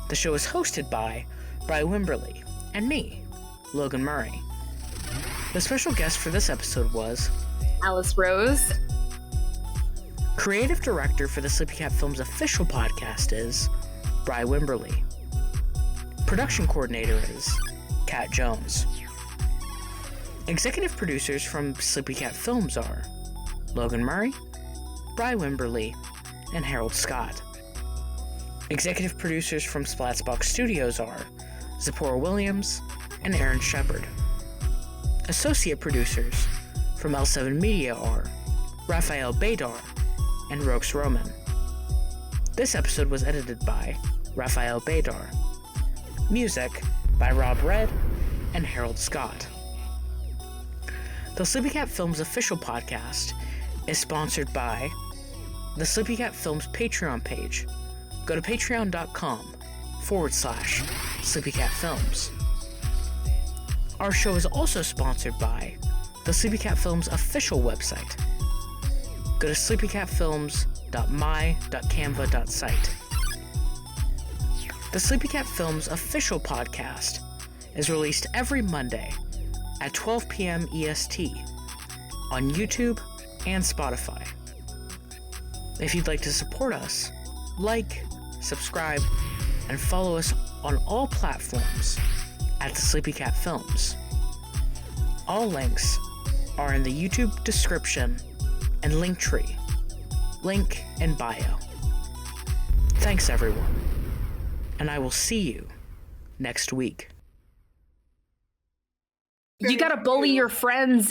The show is hosted by Bri Wimberly and me, Logan Murray. The special guest for this episode was Alice Rose. Creative director for the SleepyCat Films Official Podcast is Bri Wimberly. Production coordinator is Kat Jones. Executive producers from SleepyCat Films are Logan Murray, Bri Wimberly, and Harold Scott. Executive producers from Splatsbox Studios are Zipporah Williams and Aaron Shepard. Associate producers from L7 Media are Raphael Badar and Rox Roman. This episode was edited by Raphael Badar. Music by Rob Red and Harold Scott. The SleepyCat Films Official Podcast is sponsored by the SleepyCat Films Patreon page. Go to patreon.com/SleepyCatFilms. Our show is also sponsored by the SleepyCat Films official website. Go to sleepycatfilms.my.canva.site. The SleepyCat Films Official Podcast is released every Monday at 12 p.m. EST on YouTube and Spotify. If you'd like to support us, like, subscribe, and follow us on all platforms at the SleepyCat Films. All links are in the YouTube description and linktree. Link in bio. Thanks, everyone, and I will see you next week. You gotta bully your friends